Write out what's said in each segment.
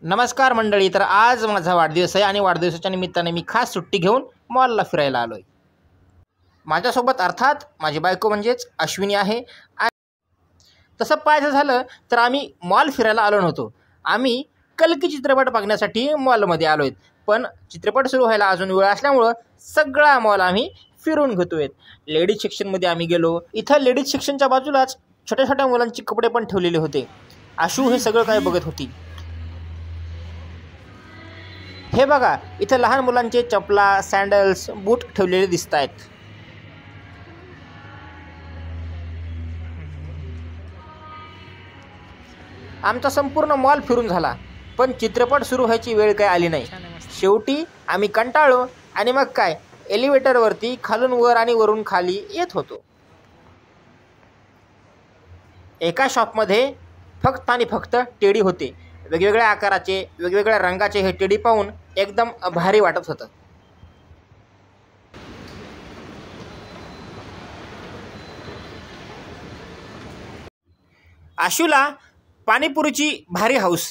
नमस्कार मंडळी. तर आज माझा वाढदिवस आहे आणि वाढदिवसाच्या निमित्ताने मी खास सुट्टी घेऊन मॉलला फिरायला आलो आहे. माझ्यासोबत अर्थात माझी बायको म्हणजेच अश्विनी आहे. तसं पाहायचं झालं तर आम्ही मॉल फिरायला आलो नव्हतो. आम्ही कल्की चित्रपट बघण्यासाठी मॉलमध्ये आलो आहेत. पण चित्रपट सुरू व्हायला अजून वेळ असल्यामुळं सगळा मॉल आम्ही फिरून घेतोय. लेडीज सेक्शनमध्ये आम्ही गेलो. इथं लेडीज सेक्शनच्या बाजूलाच छोट्या छोट्या मुलांचे कपडे पण ठेवलेले होते. आशू हे सगळं काय बघत होती. हे बघा, इथं लहान मुलांचे चपला, सँडल्स, बूट ठेवलेले दिसत आहेत. आमचा संपूर्ण मॉल फिरून झाला, पण चित्रपट सुरू व्हायची वेळ काय आली नाही. शेवटी आम्ही कंटाळलो आणि मग काय एलिव्हेटरवरती खालून वर आणि वरून खाली येत होतो. एका शॉपमध्ये फक्त आणि फक्त टेडी होते. वेगवेगळ्या आकाराचे, वेगवेगळ्या रंगाचे हे टेडी पाहून एकदम भारी वाटत होतं. आशूला पाणीपुरीची भारी हाऊस.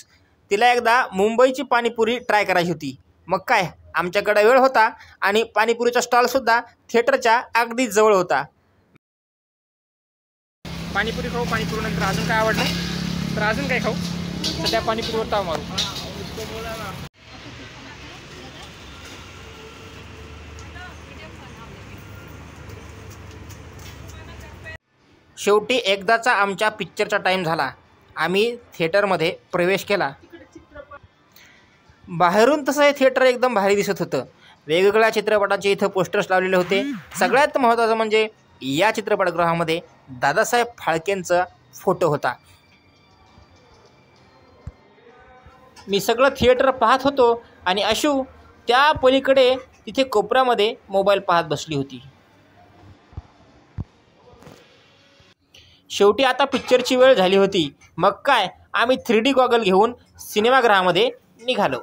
तिला एकदा मुंबईची पाणीपुरी ट्राय करायची होती. मग काय, आमच्याकडे वेळ होता आणि पाणीपुरीचा स्टॉलसुद्धा थिएटरच्या अगदी जवळ होता. पाणीपुरी खाऊ. पाणीपुरी नंतर अजून काय आवडलं तर अजून काय खाऊ. सध्या पाणीपुरीवर ताव मारू. शेवटी एकदाचा आमच्या पिक्चरचा टाईम झाला. आम्ही थिएटरमध्ये प्रवेश केला. बाहेरून तसं हे थिएटर एकदम भारी दिसत होतं. वेगवेगळ्या चित्रपटांचे इथं पोस्टर्स लावलेले होते. सगळ्यात महत्त्वाचं म्हणजे या चित्रपटगृहामध्ये दादासाहेब फाळकेंचा फोटो होता. मी सगळं थिएटर पाहत होतो आणि आशू त्या पलीकडे तिथे कोपऱ्यामध्ये मोबाईल पाहत बसली होती. शेवटी आता पिक्चरची वेळ झाली होती. मग काय, आम्ही 3D गॉगल घेऊन सिनेमागृहामध्ये निघालो.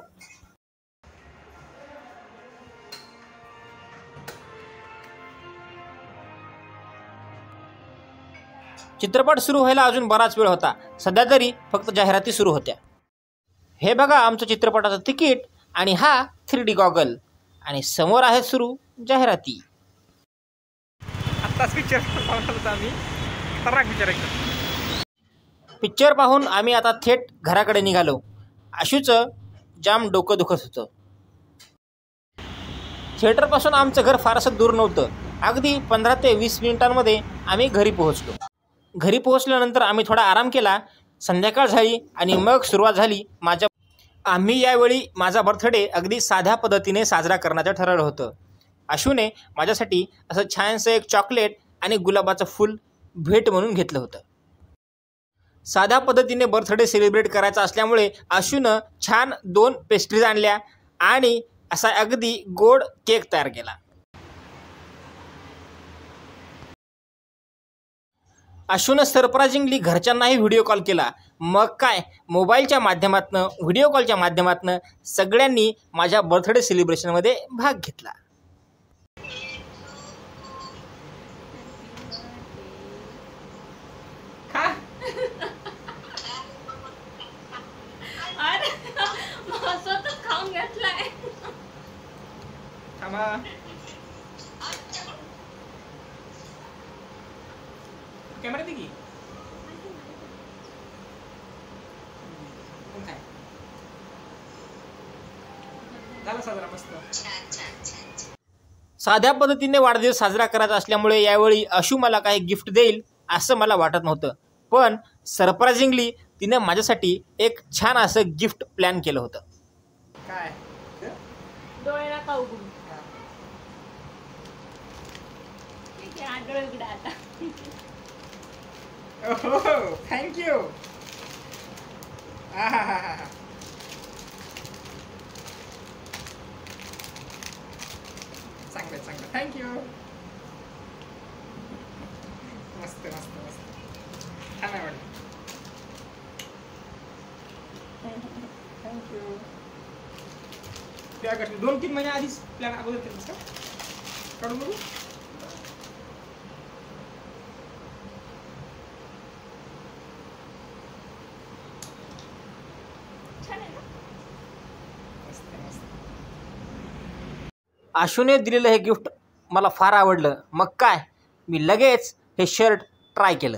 चित्रपट सुरू व्हायला अजून बराच वेळ होता. सध्या तरी फक्त जाहिराती सुरू होत्या. हे बघा आमचं चित्रपटाचं तिकीट आणि हा 3D गॉगल आणि समोर आहे सुरू जाहिराती. आत्ताच पिक्चर पाहून होता आम्ही. पिक्चर पाहून आम्ही आता थेट घराकडे निघालो. आशूचं जाम डोकं दुखत होतं. थिएटरपासून आमचं घर फारसं दूर नव्हतं. अगदी 15 ते 20 मिनिटांमध्ये आम्ही घरी पोहोचलो. घरी पोहोचल्यानंतर आम्ही थोडा आराम केला. संध्याकाळ झाली आणि मग सुरुवात झाली आम्ही यावेळी माझा बर्थडे अगदी साध्या पद्धतीने साजरा करण्याचं ठरवलं होतं. आशूने माझ्यासाठी असं छानसं एक चॉकलेट आणि गुलाबाचं फूल भेट म्हणून घेतलं होतं. साध्या पद्धतीने बर्थडे सेलिब्रेट करायचा असल्यामुळे आशूनं छान 2 पेस्ट्रीज आणल्या आणि असा अगदी गोड केक तयार केला. आशूनं सरप्रायझिंगली घरच्यांनाही व्हिडिओ कॉल केला. मग काय, मोबाईलच्या माध्यमातून, व्हिडिओ कॉलच्या माध्यमातून सगळ्यांनी माझ्या बर्थडे सेलिब्रेशनमध्ये भाग घेतला. कॅमेरा दे की. साध्या पद्धतीने वाढदिवस साजरा करायचा असल्यामुळे यावेळी आशू मला काही गिफ्ट देईल असं मला वाटत नव्हतं. पण सरप्रायझिंगली तिने माझ्यासाठी एक छान असं गिफ्ट प्लॅन केलं होतं. काय डोळे नका उघडू. डोळे उघडा आता. ओह, थँक्यू. चांगलं चांगलं, थँक्यू. मस्त मस्त मस्त, छान आवडलं. थँक्यू. त्या 2-3 महिन्या आधीच प्लॅन अगोदर केलं का काढून बघू. छान आहे ना. आशूने दिलेलं हे गिफ्ट मला फार आवडलं. मग काय, मी लगेच हे शर्ट ट्राय केलं.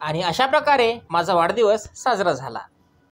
आणि अशा प्रकारे माझा वाढदिवस साजरा झाला.